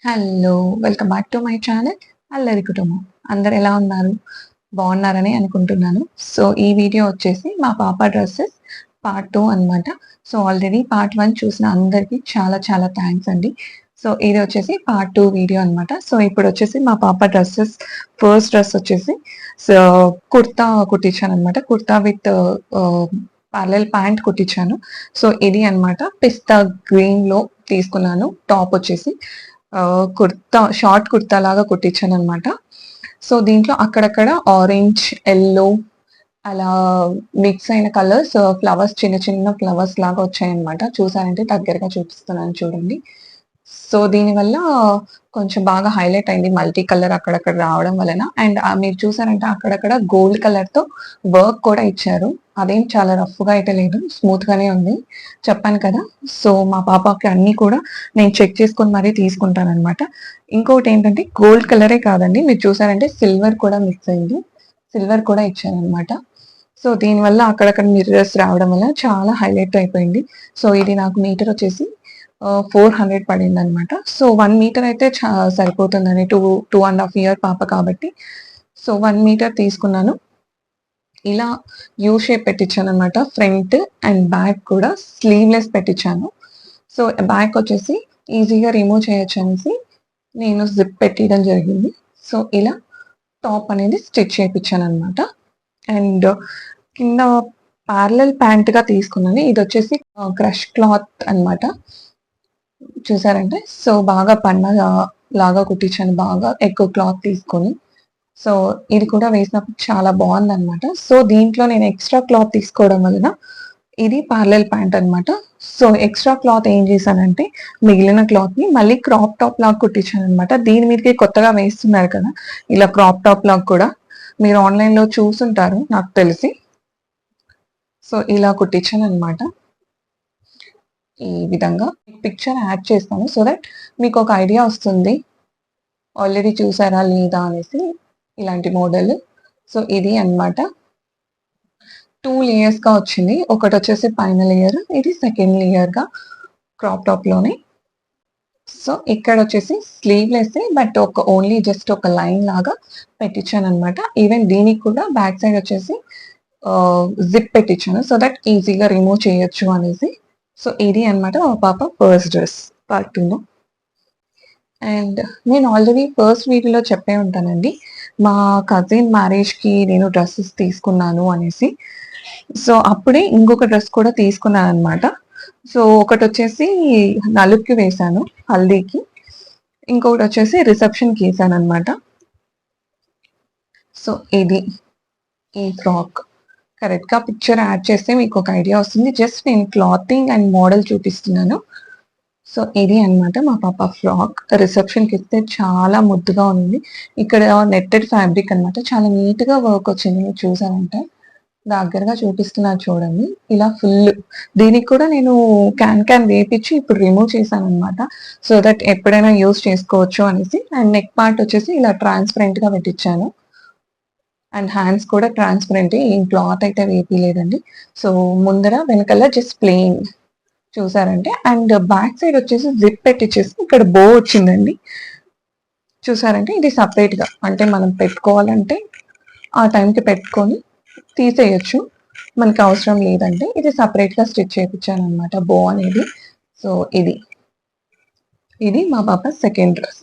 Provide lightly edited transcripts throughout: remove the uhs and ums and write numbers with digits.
Hello! Welcome back to my channel అల్లరి కుటుంబం. అందరూ ఎలా ఉన్నారు? బాగున్నారని అనుకుంటున్నాను. సో, ఈ వీడియో వచ్చేసి మా పాప డ్రెసెస్ పార్ట్ 2 అనమాట. సో, ఆల్రెడీ పార్ట్ 1 చూసిన అందరికి చాలా చాలా థాంక్స్ అండి. సో, ఇది వచ్చేసి పార్ట్ 2 వీడియో అనమాట. సో, ఇప్పుడొచ్చేసి మా పాప డ్రెసెస్ ఫస్ట్ డ్రెస్ వచ్చేసి సో, కుర్తా కుట్టించాననమాట. కుర్తా విత్ పారలెల్ ప్యాంట్ కుట్టించాను. సో, ఇది అనమాట. పిస్తా గ్రీన్‌లో తీసుకున్నాను. టాప్ వచ్చేసి కుర్తా షార్ట్ కుర్తా లాగా కుట్టించాననమాట. సో, దీంట్లో అక్కడక్కడ ఆరెంజ్, యెల్లో అలా మిక్స్ అయిన కలర్స్ ఫ్లవర్స్ చిన్న చిన్న ఫ్లవర్స్ లాగా వచ్చాయన్నమాట. చూసారంటే దగ్గరగా చూపిస్తున్నాను చూడండి. సో, దీనివల్ల కొంచెం బాగా హైలైట్ అయింది. మల్టీ కలర్ అక్కడక్కడ రావడం వలన. అండ్ మీరు చూసారంటే అక్కడక్కడ గోల్డ్ కలర్‌తో వర్క్ కూడా ఇచ్చారు. అదేం చాలా రఫ్‌గా అయితే లేదు. స్మూత్‌గానే ఉంది. చెప్పాను కదా! సో, మా పాపకి అన్నీ కూడా నేను చెక్ చేసుకొని మరీ తీసుకుంటాననమాట. ఇంకోటేంటంటే గోల్డ్ కలరే కాదండి. మీరు చూసారంటే సిల్వర్ కూడా మిక్స్ అయింది. సిల్వర్ కూడా ఇచ్చారనమాట. సో, దీనివల్ల అక్కడక్కడ మిర్రర్స్ రావడం వల్ల చాలా హైలైట్ అయిపోయింది. సో, ఇది నాకు మీటర్ వచ్చేసి 400 పడిందనమాట. సో, 1 మీటర్ అయితే సరిపోతుందని 2 ½ ఇయర్ పాప కాబట్టి. సో, 1 మీటర్ తీసుకున్నాను. ఇలా యూ షేప్ పెట్టించాననమాట. ఫ్రంట్ అండ్ బ్యాక్ కూడా స్లీవ్‌లెస్ పెట్టించాను. సో, బ్యాక్ వచ్చేసి ఈజీగా రిమూవ్ చేయొచ్చనేసి నేను జిప్ పెట్టియడం జరిగింది. సో, ఇలా టాప్ అనేది స్టిచ్ చేపిచ్చాననమాట. అండ్ కింద పారలెల్ ప్యాంట్‌గా తీసుకున్నాను. ఇదొచ్చేసి క్రష్ క్లాత్ అనమాట. చూసారంటే సో, బాగా పన్నాగా లాగా కుట్టించాను బాగా ఎక్కువ క్లాత్ తీసుకొని. సో, ఇది కూడా వేసినప్పుడు చాలా బావుందనమాట. సో, దీంట్లో నేను ఎక్స్‌ట్రా క్లాత్ తీసుకోవడం వలన ఇది పారలెల్ ప్యాంట్ అనమాట. సో, ఎక్స్‌ట్రా క్లాత్ ఏం చేశానంటే మిగిలిన క్లాత్‌ని మళ్ళీ క్రాప్ టాప్ లాగా కుట్టించాననమాట. దీని మీదకి కొత్తగా వేస్తున్నారు కదా! ఇలా క్రాప్ టాప్ లాగా కూడా మీరు ఆన్‌లైన్‌లో చూసుంటారు నాకు తెలిసి. సో, ఇలా కుట్టించాననమాట. ఈ విధంగా పిక్చర్ యాడ్ చేస్తాను. సో దట్ మీకొక ఐడియా వస్తుంది. ఆల్రెడీ చూసారా లేదా అనేసి ఇలాంటి మోడల్. సో, ఇది అన్నమాట. 2 లేయర్స్‌గా వచ్చింది. ఒకటొచ్చేసి పైన లేయర్. ఇది సెకండ్ లేయర్‌గా క్రాప్ టాప్‌లోనే. సో, ఇక్కడొచ్చేసి స్లీవ్‌లెస్సే బట్ ఓన్లీ జస్ట్ ఒక లైన్ లాగా పెట్టించానన్నమాట. ఈవెన్ దీనికి కూడా బ్యాక్ సైడ్ వచ్చేసి జిప్ పెట్టించాను. సో దట్ ఈజీగా రిమూవ్ చేయొచ్చు అనేసి. సో, ఇది అన్నమాట మా పాప ఫస్ట్ డ్రెస్ పార్ట్ 2లో. అండ్ నేను ఆల్రెడీ ఫస్ట్ వీడియోలో చెప్పే ఉంటానండి. మా కజిన్ మ్యారేజ్‌కి నేను డ్రెసెస్ తీసుకున్నాను అనేసి. సో, అప్పుడే ఇంకొక డ్రెస్ కూడా తీసుకున్నాననమాట. సో, ఒకటొచ్చేసి నలుగుకి వేశాను హల్దీకి. ఇంకొకటొచ్చేసి రిసెప్షన్‌కి ఏసాననమాట. సో, ఇది ఈ ఫ్రాక్. కరెక్ట్‌గా పిక్చర్ యాడ్ చేస్తే మీకొక ఐడియా వస్తుంది. జస్ట్ నేను క్లాతింగ్ అండ్ మోడల్ చూపిస్తున్నాను. సో, ఇది అన్నమాట మా పాప ఫ్రాక్. రిసెప్షన్‌కిస్తే చాలా ముద్దుగా ఉంది. ఇక్కడ నెట్టెడ్ ఫ్యాబ్రిక్ అన్నమాట. చాలా నీట్‌గా వర్క్ వచ్చింది. మీరు చూసారంటే దగ్గరగా చూపిస్తున్నాను చూడండి. ఇలా ఫుల్ దీనికి కూడా నేను క్యాన్ వేపిచ్చి ఇప్పుడు రిమూవ్ చేశానన్నమాట. సో దట్ ఎప్పుడైనా యూజ్ చేసుకోవచ్చు అనేసి. అండ్ నెక్ పార్ట్ వచ్చేసి ఇలా ట్రాన్స్‌పరెంట్‌గా పెట్టించాను. అండ్ హ్యాండ్స్ కూడా ట్రాన్స్‌పరెంటే. ఏం క్లాత్ అయితే వేపియలేదండి. సో, ముందర వెనకాల జస్ట్ ప్లెయిన్ చూసారంటే అండ్ బ్యాక్ సైడ్ వచ్చేసి జిప్ పెట్టిచ్చేసి ఇక్కడ బో వచ్చిందండి. చూసారంటే ఇది సెపరేట్‌గా అంటే మనం పెట్టుకోవాలంటే ఆ టైంకి పెట్టుకొని తీసేయొచ్చు. మనకి అవసరం లేదంటే ఇది సెపరేట్‌గా స్టిచ్ చేపిచ్చాననమాట బో అనేది. సో, ఇది. ఇది మా పాప సెకండ్ డ్రెస్.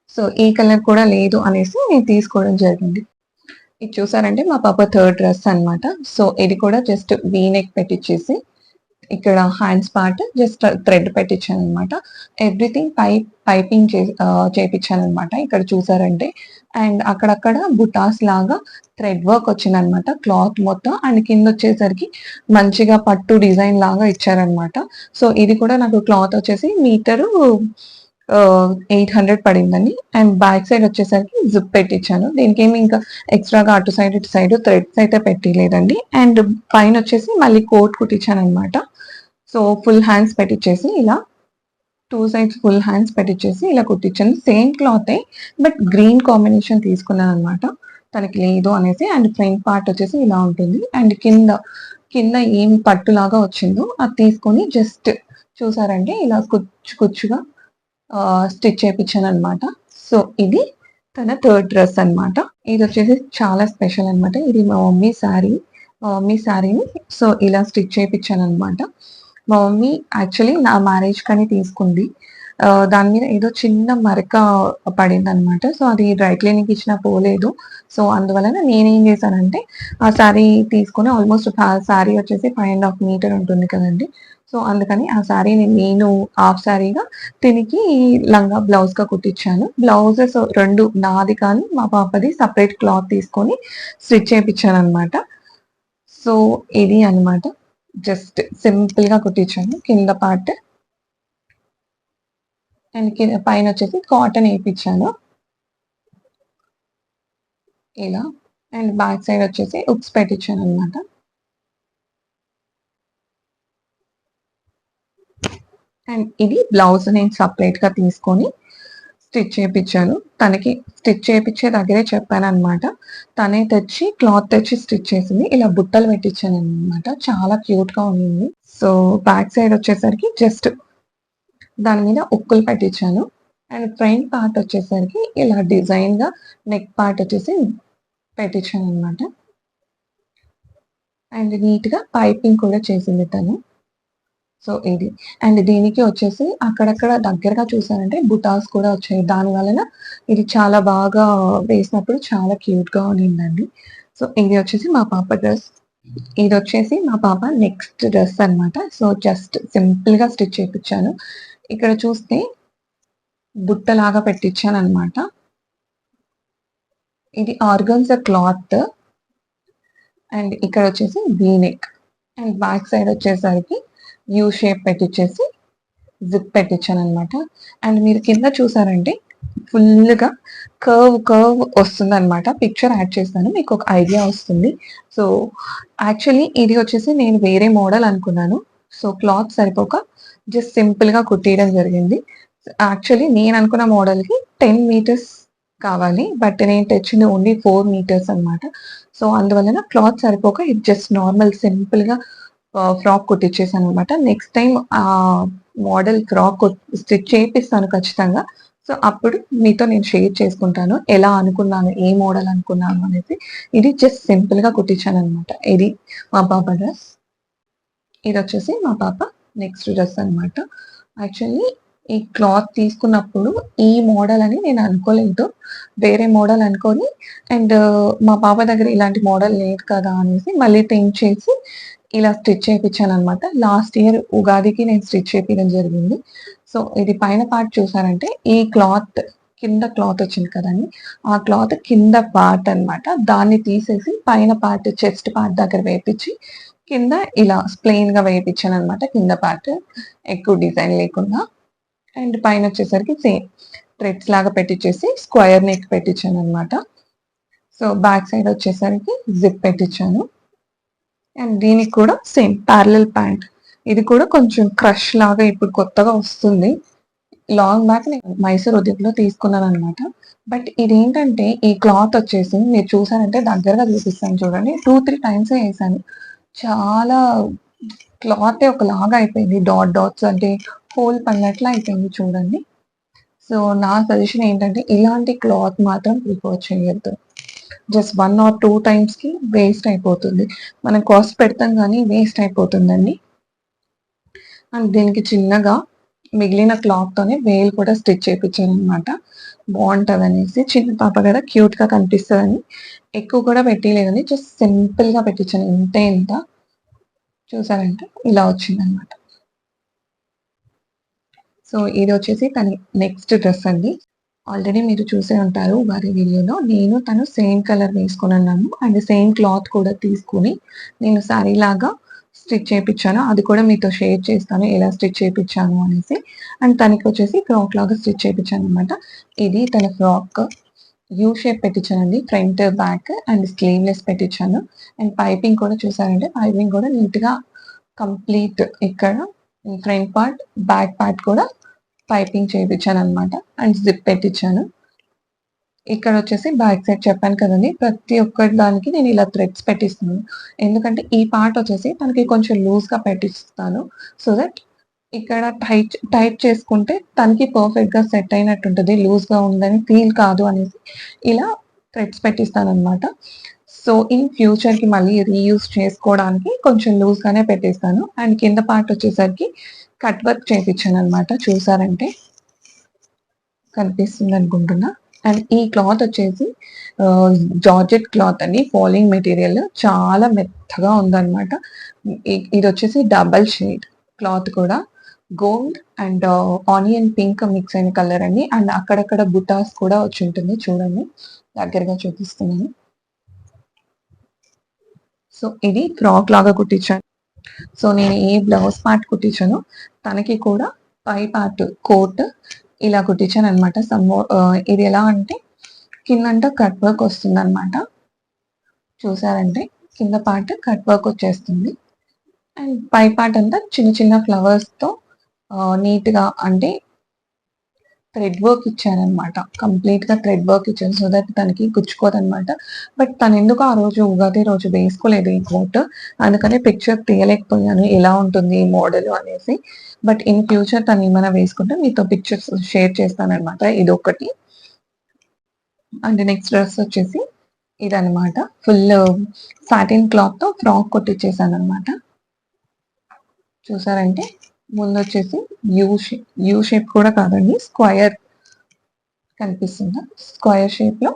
సో, ఈ కలర్ కూడా లేదు అనేసి నేను తీసుకోవడం జరిగింది. ఇది చూసారంటే మా పాప థర్డ్ డ్రెస్ అనమాట. సో, ఇది కూడా జస్ట్ వీ నెక్ పెట్టిచ్చేసి ఇక్కడ హ్యాండ్స్ పార్ట్ జస్ట్ థ్రెడ్ పెట్టించాననమాట. ఎవ్రీథింగ్ పైపింగ్ చేపిచ్చాననమాట. ఇక్కడ చూసారంటే అండ్ అక్కడక్కడ బుటాస్ లాగా థ్రెడ్ వర్క్ వచ్చిందనమాట. క్లాత్ మొత్తం అండ్ కిందొచ్చేసరికి మంచిగా పట్టు డిజైన్ లాగా ఇచ్చారనమాట. సో, ఇది కూడా నాకు క్లాత్ వచ్చేసి మీటరు 800 పడిందండి. అండ్ బ్యాక్ సైడ్ వచ్చేసరికి జిప్ పెట్టిచ్చాను. దీనికేమి ఇంకా ఎక్స్‌ట్రాగా అటు సైడ్, ఇటు సైడ్ థ్రెడ్స్ అయితే పెట్టియలేదండి. అండ్ పైనొచ్చేసి మళ్ళీ కోట్ కుట్టించాననమాట. సో, ఫుల్ హ్యాండ్స్ పెట్టిచ్చేసి ఇలా 2 సైడ్స్ ఫుల్ హ్యాండ్స్ పెట్టిచ్చేసి ఇలా కుట్టించాను. సేమ్ క్లాతే బట్ గ్రీన్ కాంబినేషన్ తీసుకున్నాననమాట. తనకి లేదు అనేసి అండ్ ఫ్రంట్ పార్ట్ వచ్చేసి ఇలా ఉంటుంది. అండ్ కింద ఏం పట్టులాగా వచ్చిందో అది తీసుకొని జస్ట్ చూసారంటే ఇలా కుచ్చుగా స్టిచ్ చేయించాను అనమాట. సో ఇది తన థర్డ్ డ్రెస్ అనమాట. ఇది వచ్చేసి చాలా స్పెషల్ అనమాట. ఇది మా మమ్మీ శారీ. మా మమ్మీ శారీని సో ఇలా స్టిచ్ చేయించాను అనమాట. మా మమ్మీ యాక్చువల్లీ నా మ్యారేజ్ కని తీసుకుంది. దాని మీద ఏదో చిన్న మరక పడింది అనమాట. సో అది డ్రై క్లీనింగ్ ఇచ్చినా పోలేదు. సో అందువలన నేనేం చేశానంటే ఆ శారీ తీసుకొని ఆల్మోస్ట్ శారీ వచ్చేసి 5.5 మీటర్ ఉంటుంది కదండి. సో అందుకని ఆ శారీని నేను హాఫ్ శారీగా దీనికి లంగా బ్లౌజ్గా కుట్టించాను. బ్లౌజెస్ 2 నాది కానీ మా పాపది సపరేట్ క్లాత్ తీసుకొని స్టిచ్ చేయించాను అనమాట. సో ఇది అనమాట. జస్ట్ సింపుల్ గా కుట్టించాను కింద పార్ట్ అండ్ పైన వచ్చేసి కాటన్ వేయించాను ఇలా. అండ్ బ్యాక్ సైడ్ వచ్చేసి ఉక్స్ పెట్టించాను అనమాట. అండ్ ఇది బ్లౌజ్ నేను సపరేట్ గా తీసుకొని స్టిచ్ చేయించాను. తనకి స్టిచ్ చేయించే దగ్గరే చెప్పాను అనమాట. తనే తెచ్చి క్లాత్ తెచ్చి స్టిచ్ చేసింది. ఇలా బుట్టలు పెట్టించాను అనమాట. చాలా క్యూట్ గా ఉంది. సో బ్యాక్ సైడ్ వచ్చేసరికి జస్ట్ దాని మీద ఉక్కులు పెట్టించాను. అండ్ ఫ్రంట్ పార్ట్ వచ్చేసరికి ఇలా డిజైన్ గా నెక్ పార్ట్ వచ్చేసి పెట్టించాను అనమాట. అండ్ నీట్ గా పైపింగ్ కూడా చేసింది తను. సో ఇది. అండ్ దీనికి వచ్చేసి అక్కడక్కడ దగ్గరగా చూసారంటే బుటాస్ కూడా వచ్చాయి. దాని వలన ఇది చాలా బాగా వేసినప్పుడు చాలా క్యూట్ గా ఉండిందండి. సో ఇది వచ్చేసి మా పాప డ్రెస్. ఇది వచ్చేసి మా పాప నెక్స్ట్ డ్రెస్ అనమాట. సో జస్ట్ సింపుల్ గా స్టిచ్ చేయించాను. ఇక్కడ చూస్తే బుట్టలాగా పెట్టించాను అనమాట. ఇది ఆర్గన్జా క్లాత్. అండ్ ఇక్కడ వచ్చేసి వీనెక్. అండ్ బ్యాక్ సైడ్ వచ్చేసరికి యూ షేప్ పెట్టించేసి జిప్ పెట్టించాను అనమాట. అండ్ మీరు కింద చూసారంటే ఫుల్గా కర్వ్ వస్తుంది అనమాట. పిక్చర్ యాడ్ చేస్తాను, మీకు ఒక ఐడియా వస్తుంది. సో యాక్చువల్లీ ఇది వచ్చేసి నేను వేరే మోడల్ అనుకున్నాను. సో క్లాత్ సరిపోక జస్ట్ సింపుల్గా కుట్టేయడం జరిగింది. యాక్చువల్లీ నేను అనుకున్న మోడల్కి 10 మీటర్స్ కావాలి, బట్ నేను తెచ్చింది ఓన్లీ 4 మీటర్స్ అనమాట. సో అందువలన క్లాత్ సరిపోక ఇది జస్ట్ నార్మల్ సింపుల్గా ఫ్రాక్ కుట్టించేసాను అనమాట. నెక్స్ట్ టైం ఆ మోడల్ ఫ్రాక్ స్టిచ్ చేపిస్తాను ఖచ్చితంగా. సో అప్పుడు మీతో నేను షేర్ చేసుకుంటాను ఎలా అనుకున్నాను, ఏ మోడల్ అనుకున్నాను అనేది. ఇది జస్ట్ సింపుల్ గా కుట్టించాను అనమాట. ఇది మా పాప డ్రెస్. ఇది వచ్చేసి మా పాప నెక్స్ట్ డ్రెస్ అనమాట. యాక్చువల్లీ ఈ క్లాత్ తీసుకున్నప్పుడు ఈ మోడల్ అని నేను అనుకోలేదు, వేరే మోడల్ అనుకొని. అండ్ మా పాప దగ్గర ఇలాంటి మోడల్ లేదు కదా అనేసి మళ్ళీ థింక్ చేసి ఇలా స్టిచ్ చేయించాను అనమాట. లాస్ట్ ఇయర్ ఉగాదికి నేను స్టిచ్ చేయించడం జరిగింది. సో ఇది పైన పార్ట్ చూసారంటే ఈ క్లాత్ కింద క్లాత్ వచ్చింది కదండి, ఆ క్లాత్ కింద పార్ట్ అనమాట. దాన్ని తీసేసి పైన పార్ట్ చెస్ట్ పార్ట్ దగ్గర వేయించి కింద ఇలా ప్లెయిన్ గా వేయించాను అనమాట. కింద పార్ట్ ఎక్కువ డిజైన్ లేకుండా. అండ్ పైన వచ్చేసరికి సేమ్ థ్రెడ్స్ లాగా పెట్టించేసి స్క్వేర్ నెక్ పెట్టించాను అనమాట. సో బ్యాక్ సైడ్ వచ్చేసరికి జిప్ పెట్టించాను. అండ్ దీనికి కూడా సేమ్ ప్యారలల్ ప్యాంట్. ఇది కూడా కొంచెం క్రష్ లాగా ఇప్పుడు కొత్తగా వస్తుంది. లాంగ్ బ్యాక్ నేను మైసూర్ ఉద్యోగంలో తీసుకున్నాను అనమాట. బట్ ఇదేంటంటే ఈ క్లాత్ వచ్చేసి మీరు చూసారంటే దగ్గరగా చూపిస్తాను చూడండి. 2-3 టైమ్స్ వేసాను. చాలా క్లాత్ ఒకలాగా అయిపోయింది. డాట్స్ అంటే హోల్ పడినట్లు అయిపోయింది చూడండి. సో నా సజెషన్ ఏంటంటే ఇలాంటి క్లాత్ మాత్రం ప్రిఫర్ చేయొద్దు. జస్ట్ 1 or 2 టైమ్స్ కి వేస్ట్ అయిపోతుంది. మనం కాస్ట్ పెడతాం కానీ వేస్ట్ అయిపోతుందండి. అండ్ దీనికి చిన్నగా మిగిలిన క్లాత్ తోనే వేలు కూడా స్టిచ్ చేయించాను అనమాట. బాగుంటుంది అనేసి, చిన్న పాప కదా క్యూట్ గా కనిపిస్తుందని ఎక్కువ కూడా పెట్టలేదని జస్ట్ సింపుల్ గా పెట్టించాను. ఇంత చూసారంటే ఇలా వచ్చింది అనమాట. సో ఇది వచ్చేసి తన నెక్స్ట్ డ్రెస్ అండి. ఆల్రెడీ మీరు చూసే ఉంటారు వారి వీడియోలో. నేను తను సేమ్ కలర్ వేసుకుని ఉన్నాను. అండ్ సేమ్ క్లాత్ కూడా తీసుకుని నేను శారీ లాగా స్టిచ్ చేయించాను. అది కూడా మీతో షేర్ చేస్తాను ఎలా స్టిచ్ చేయించాను అనేసి. అండ్ తనకి వచ్చేసి ఫ్రాక్ లాగా స్టిచ్ చేయించాను అనమాట. ఇది తన ఫ్రాక్ యూ షేప్ పెట్టించానండి. ఫ్రంట్ బ్యాక్ అండ్ స్లీవ్లెస్ పెట్టించాను. అండ్ పైపింగ్ కూడా చూసారంటే పైపింగ్ కూడా నీట్ గా కంప్లీట్ ఇక్కడ ఫ్రంట్ పార్ట్ బ్యాక్ పార్ట్ కూడా పైపింగ్ చేయించాను అనమాట. అండ్ జిప్ పెట్టించాను. ఇక్కడ వచ్చేసి బ్యాక్ సైడ్ చెప్పాను కదండి, ప్రతి ఒక్కటి దానికి నేను ఇలా థ్రెడ్స్ పెట్టిస్తున్నాను. ఎందుకంటే ఈ పార్ట్ వచ్చేసి తనకి కొంచెం లూజ్ గా పెట్టిస్తాను. సో దట్ ఇక్కడ టైట్ టైట్ చేసుకుంటే తనకి పర్ఫెక్ట్‌గా సెట్ అయినట్టుంటది. లూజ్‌గా ఉందని ఫీల్ కాదు అనేసి ఇలా థ్రెడ్స్ పెట్టిస్తాననమాట. సో, ఇన్ ఫ్యూచర్‌కి మళ్ళీ రీయూజ్ చేసుకోవడానికి కొంచెం లూజ్‌గానే పెట్టేస్తాను. అండ్ కింద పార్ట్ వచ్చేసరికి కట్ వర్క్ చేపిచ్చాననమాట. చూసారంటే కనిపిస్తుందనుకుంటున్నా. అండ్ ఈ క్లాత్ వచ్చేసి జార్జెట్ క్లాత్ అండి. ఫాలింగ్ మెటీరియల్ చాలా మెత్తగా ఉందనమాట. ఇదొచ్చేసి డబల్ షేడ్ క్లాత్ కూడా. Gold and onion pink mix అయిన కలర్ అండి. అండ్ అక్కడక్కడ బుటాస్ కూడా వచ్చుంటుంది చూడండి. దగ్గరగా చూపిస్తున్నాను. సో, ఇది ఫ్రాక్ లాగా కుట్టించాను. సో, నేను ఏ బ్లౌజ్ పార్ట్ కుట్టించానో తనకి కూడా పై పార్ట్ కోట్ ఇలా కుట్టించాననమాట. ఇది ఎలా అంటే కిందంట కట్ వర్క్ వస్తుందనమాట. చూసారంటే కింద పార్ట్ కట్ వర్క్ వచ్చేస్తుంది. అండ్ పై పార్ట్ అంతా చిన్న చిన్న ఫ్లవర్స్‌తో నీట్‌గా అంటే థ్రెడ్ వర్క్ ఇచ్చారనమాట. కంప్లీట్‌గా థ్రెడ్ వర్క్ ఇచ్చారు. సో దట్ తనకి గుచ్చుకోదనమాట. బట్ తనెందుకో ఆ రోజు ఉగాది రోజు వేసుకోలేదు ఈ కోట్. అందుకని పిక్చర్ తీయలేకపోయాను ఎలా ఉంటుంది ఈ మోడల్ అనేసి. బట్ ఇన్ ఫ్యూచర్ తను ఏమైనా వేసుకుంటే మీతో పిక్చర్స్ షేర్ చేస్తాననమాట. ఇదొకటి. అండ్ నెక్స్ట్ డ్రెస్ వచ్చేసి ఇదనమాట. ఫుల్ సాటిన్ క్లాత్‌తో ఫ్రాక్ కుట్టిచ్చేసాననమాట. చూసారంటే ముందొచ్చేసి యూ షేప్ కూడా కాదండి. స్క్వయర్ కనిపిస్తుందా? స్క్వయర్ షేప్‌లో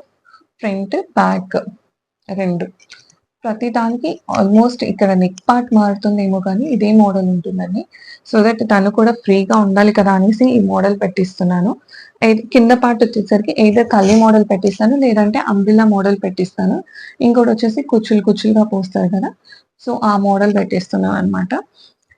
ఫ్రంట్, బ్యాక్ 2 ప్రతి దానికి ఆల్మోస్ట్ ఇక్కడ నెక్ పార్ట్ మారుతుందేమో కానీ ఇదే మోడల్ ఉంటుందండి. సో దట్ తను కూడా ఫ్రీగా ఉండాలి కదా అనేసి ఈ మోడల్ పెట్టిస్తున్నాను. కింద పార్ట్ వచ్చేసరికి ఎయిదర్ కల్లి మోడల్ పెట్టిస్తాను లేదంటే అంబ్రెల్లా మోడల్ పెట్టిస్తాను. ఇంకోటి వచ్చేసి కుచ్చులు కుచ్చులుగా పోస్తారు కదా! సో ఆ మోడల్ పెట్టేస్తున్నాను అనమాట.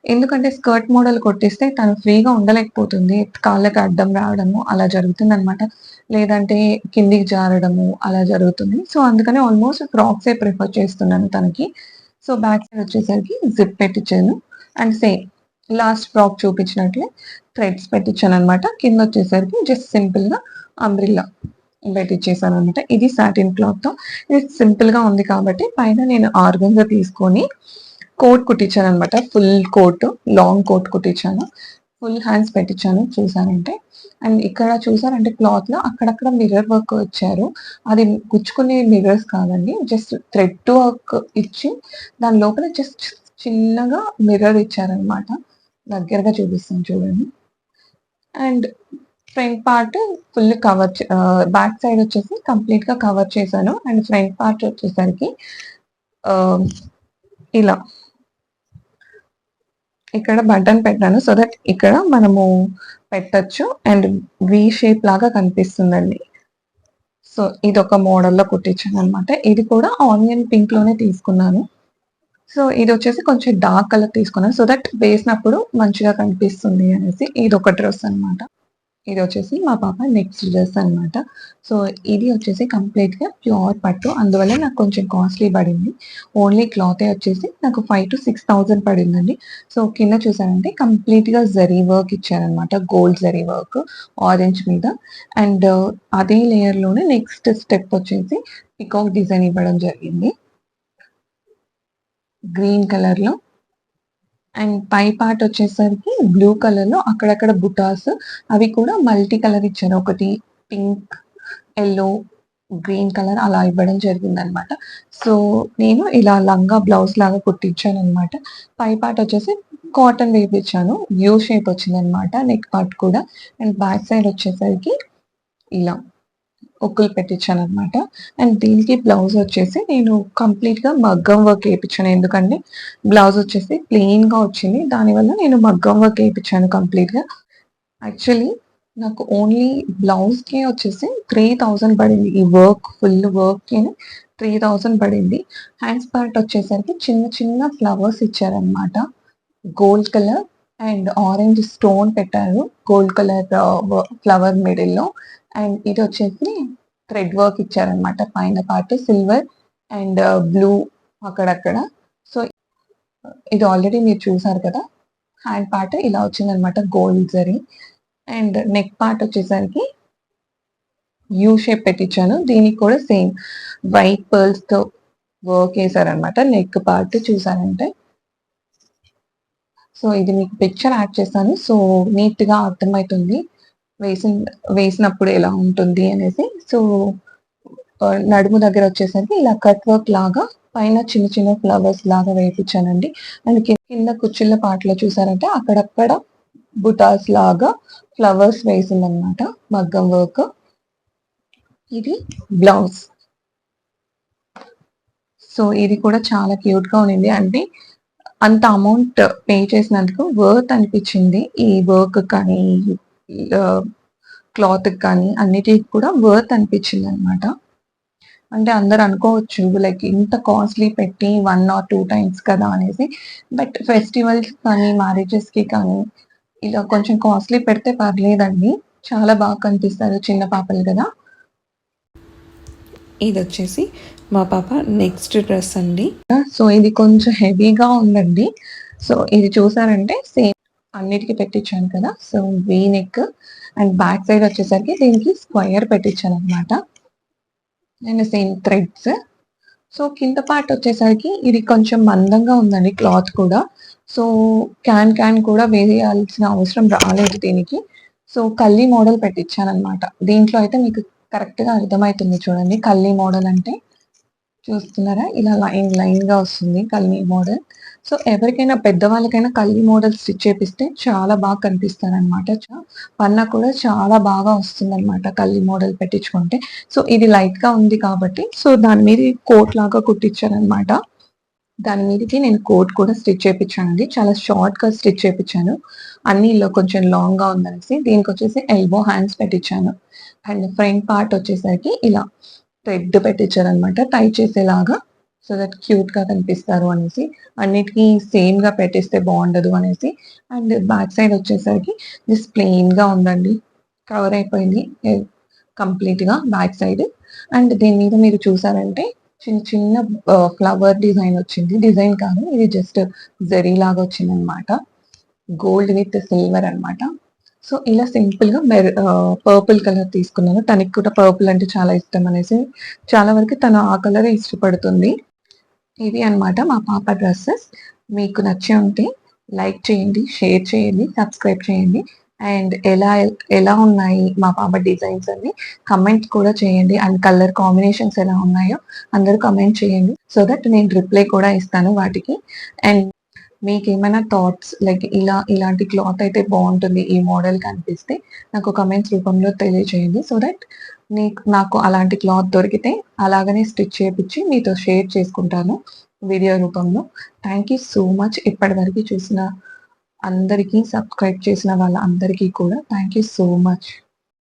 ఎందుకంటే స్కర్ట్ మోడల్ కొట్టిస్తే తను ఫ్రీగా ఉండలేకపోతుంది. కాళ్ళకి అడ్డం రావడము అలా జరుగుతుందనమాట. లేదంటే కిందికి జారడము అలా జరుగుతుంది. సో, అందుకని ఆల్మోస్ట్ ఫ్రాక్సే ప్రిఫర్ చేస్తున్నాను తనకి. సో, బ్యాక్ సైడ్ వచ్చేసరికి జిప్ పెట్టించాను. అండ్ సేమ్ లాస్ట్ ఫ్రాక్ చూపించినట్లే థ్రెడ్స్ పెట్టించాననమాట. కిందొచ్చేసరికి జస్ట్ సింపుల్‌గా అంబ్రెల్లా పెట్టిచ్చేసాననమాట. ఇది సాటిన్ క్లాత్‌తో. ఇది సింపుల్‌గా ఉంది కాబట్టి పైన నేను ఆర్గన్జా తీసుకొని కోట్ కుట్టించాననమాట. ఫుల్ కోట్, లాంగ్ కోట్ కుట్టించాను. ఫుల్ హ్యాండ్స్ పెట్టించాను చూసారంటే. అండ్ ఇక్కడ చూసారంటే క్లాత్‌లో అక్కడక్కడ మిర్రర్ వర్క్ ఇచ్చారు. అది గుచ్చుకునే మిర్రర్స్ కాదండి. జస్ట్ థ్రెడ్ వర్క్ ఇచ్చి దాని లోపల జస్ట్ చిన్నగా మిర్రర్ ఇచ్చారనమాట. దగ్గరగా చూపిస్తాను చూడండి. And front part full back side వచ్చేసి కంప్లీట్‌గా కవర్ చేశాను. అండ్ ఫ్రంట్ పార్ట్ వచ్చేసరికి ఆహ్, ఇలా ఇక్కడ బటన్ పెట్టాను. సో దట్ ఇక్కడ మనము పెట్టొచ్చు. అండ్ వి షేప్ లాగా కనిపిస్తుందండి. సో ఇదొక మోడల్‌లో కుట్టించాననమాట. ఇది కూడా ఆనియన్ పింక్‌లోనే తీసుకున్నాను. సో ఇదొచ్చేసి కొంచెం డార్క్ కలర్ తీసుకున్నాను. సో దట్ వేసినప్పుడు మంచిగా కనిపిస్తుంది అనేసి ఇదొక డ్రెస్ అనమాట. ఇదొచ్చేసి మా పాప నెక్స్ట్ డ్రెస్ అనమాట. సో, ఇది వచ్చేసి కంప్లీట్‌గా ప్యూర్ పట్టు. అందువల్ల నాకు కొంచెం కాస్ట్‌లీ పడింది. ఓన్లీ క్లాతే వచ్చేసి నాకు 5,000-6,000 పడిందండి. సో, కింద చూసారంటే కంప్లీట్‌గా జరీ వర్క్ ఇచ్చారనమాట. గోల్డ్ జరీ వర్క్ ఆరెంజ్ మీద. అండ్ అదే లేయర్‌లోనే నెక్స్ట్ స్టెప్ వచ్చేసి పీకాక్ డిజైన్ ఇవ్వడం జరిగింది. గ్రీన్ కలర్‌లో. అండ్ పై పార్ట్ వచ్చేసరికి బ్లూ కలర్‌లో అక్కడక్కడ బుటాస్ అవి కూడా మల్టీ కలర్ ఇచ్చారు. ఒకటి పింక్, యెల్లో, గ్రీన్ కలర్ అలా ఇవ్వడం జరిగిందనమాట. సో, నేను ఇలా లంగా బ్లౌజ్ లాగా కుట్టించాననమాట. పై పార్ట్ వచ్చేసి కాటన్ వేపిచ్చాను. యూ షేప్ వచ్చిందనమాట నెక్ పార్ట్ కూడా. అండ్ బ్యాక్ సైడ్ వచ్చేసరికి ఇలా ఒక్కులు పెట్టించాననమాట. అండ్ దీనికి బ్లౌజ్ వచ్చేసి నేను కంప్లీట్‌గా మగ్గం వర్క్ ఏపిచ్చాను. ఎందుకంటే బ్లౌజ్ వచ్చేసి ప్లెయిన్‌గా వచ్చింది. దానివల్ల నేను మగ్గం వర్క్ ఏపిచ్చాను కంప్లీట్‌గా. యాక్చువల్లీ నాకు ఓన్లీ బ్లౌజ్‌కే వచ్చేసి 3,000 పడింది. ఈ వర్క్ ఫుల్ వర్క్‌కి 3,000 పడింది. హ్యాండ్స్ పార్ట్ వచ్చేసరికి చిన్న చిన్న ఫ్లవర్స్ ఇచ్చారనమాట. Gold colour and orange stone పెట్టారు. గోల్డ్ కలర్ ఫ్లవర్ మిడిల్‌లో. అండ్ ఇదొచ్చేసి థ్రెడ్ వర్క్ ఇచ్చారనమాట. పైన పార్ట్ సిల్వర్ అండ్ బ్లూ అక్కడక్కడ. సో, ఇది ఆల్రెడీ మీరు చూసారు కదా! హ్యాండ్ పార్ట్ ఇలా వచ్చిందనమాట gold zari. And neck part వచ్చేసరికి యూ షేప్ పెట్టించాను. దీనికి కూడా సేమ్ వైట్ పర్ల్స్‌తో వర్క్ ఏసారనమాట. నెక్ పార్ట్ చూసారంటే. సో ఇది మీకు పిక్చర్ యాడ్ చేస్తాను. సో నీట్‌గా అర్థమవుతుంది. వేసిన వేసినప్పుడు ఎలా ఉంటుంది అనేసి. సో నడుము దగ్గర వచ్చేసరికి ఇలా కట్ వర్క్ లాగా పైన చిన్న చిన్న ఫ్లవర్స్ లాగా వేపించానండి. అండ్ కింద కుచ్చిళ్ళ పార్ట్‌లో చూసారంటే అక్కడక్కడ బుటాస్ లాగా ఫ్లవర్స్ వేసిందనమాట మగ్గం వర్క్. ఇది బ్లౌజ్. సో ఇది కూడా చాలా క్యూట్‌గా ఉండింది. అంటే అంత అమౌంట్ పే చేసినందుకు వర్త్ అనిపించింది. ఈ వర్క్ కానీ క్లాత్‌కి కానీ అన్నిటికి కూడా వర్త్ అనిపించిందనమాట. అంటే అందరూ అనుకోవచ్చు లైక్ ఇంత కాస్ట్‌లీ పెట్టి 1 ఆర్ 2 టైమ్స్ కదా అనేసి. బట్ ఫెస్టివల్స్ కానీ, మ్యారేజెస్‌కి కానీ ఇలా కొంచెం కాస్ట్‌లీ పెడితే పర్లేదండి. చాలా బాగా కనిపిస్తారు చిన్న పాపలు కదా! ఇదొచ్చేసి మా పాప నెక్స్ట్ డ్రెస్ అండి. సో ఇది కొంచెం హెవీగా ఉందండి. సో ఇది చూసారంటే సేమ్ అన్నిటికి పెట్టించాను కదా! So V neck and back side వచ్చేసరికి దీనికి స్క్వేర్ పెట్టించాననమాట. And same threads. సో కింద పార్ట్ వచ్చేసరికి ఇది కొంచెం మందంగా ఉందండి క్లాత్ కూడా. సో క్యాన్ కూడా వేయాల్సిన అవసరం రాలేదు దీనికి. సో కల్లీ మోడల్ పెట్టించాననమాట. దీంట్లో అయితే మీకు కరెక్ట్‌గా అర్థమైతుంది చూడండి. కల్లీ మోడల్ అంటే చూస్తున్నారా? ఇలా లైన్‌గా వస్తుంది కల్లీ మోడల్. సో ఎవరికైనా పెద్దవాళ్ళకైనా కల్లీ మోడల్ స్టిచ్ చేపిస్తే చాలా బాగా కనిపిస్తారనమాట. పన్నా కూడా చాలా బాగా వస్తుందనమాట కల్లీ మోడల్ పెట్టించుకుంటే. సో ఇది లైట్‌గా ఉంది కాబట్టి సో దాని మీద కోట్ లాగా కుట్టించాననమాట. దాని మీదకి నేను కోట్ కూడా స్టిచ్ చేపిచ్చానండి. చాలా షార్ట్‌గా స్టిచ్ చేపిచ్చాను. అన్నీలో కొంచెం లాంగ్‌గా ఉందనేసి. దీనికొచ్చేసి ఎల్బో హ్యాండ్స్ పెట్టించాను. అండ్ ఫ్రంట్ పార్ట్ వచ్చేసరికి ఇలా థ్రెడ్ పెట్టించారనమాట టై చేసేలాగా. సో దట్ క్యూట్‌గా కనిపిస్తారు అనేసి. అన్నిటికి సేమ్‌గా పెట్టిస్తే బావుండదు అనేసి. అండ్ బ్యాక్ సైడ్ వచ్చేసరికి జస్ట్ ప్లెయిన్‌గా ఉందండి. కవర్ అయిపోయింది కంప్లీట్‌గా బ్యాక్ సైడ్. అండ్ దీని మీద మీరు చూసారంటే చిన్న చిన్న ఫ్లవర్ డిజైన్ వచ్చింది. డిజైన్ కాదు ఇది జస్ట్ జరీ లాగా వచ్చిందనమాట. గోల్డ్ విత్ సిల్వర్ అనమాట. సో ఇలా సింపుల్‌గా పర్పుల్ కలర్ తీసుకున్నాను. తనకి కూడా పర్పుల్ అంటే చాలా ఇష్టం అనేసి చాలా వరకు తను ఆ కలరే ఇష్టపడుతుంది. ఇవి అన్నమాట మా పాప డ్రెసెస్. మీకు నచ్చి ఉంటే లైక్ చేయండి, షేర్ చేయండి, సబ్స్క్రైబ్ చేయండి. అండ్ ఎలా ఉన్నాయి మా పాప డిజైన్స్ అని కమెంట్ కూడా చేయండి. అండ్ కలర్ కాంబినేషన్స్ ఎలా ఉన్నాయో అందరూ కమెంట్ చేయండి. సో దట్ నేను రిప్లై కూడా ఇస్తాను వాటికి. అండ్ మీకేమైనా థాట్స్ లైక్ ఇలాంటి క్లాత్ అయితే బావుంటుంది ఈ మోడల్‌కి అనిపిస్తే నాకు కమెంట్స్ రూపంలో తెలియజేయండి. సో దట్ నాకు అలాంటి క్లాత్ దొరికితే అలాగనే స్టిచ్ చేపిచ్చి మీతో షేర్ చేసుకుంటాను వీడియో రూపంలో. థ్యాంక్ యూ సో మచ్ ఇప్పటివరకు చూసిన అందరికీ, సబ్స్క్రైబ్ చేసిన వాళ్ళందరికీ కూడా థ్యాంక్ యూ సో మచ్.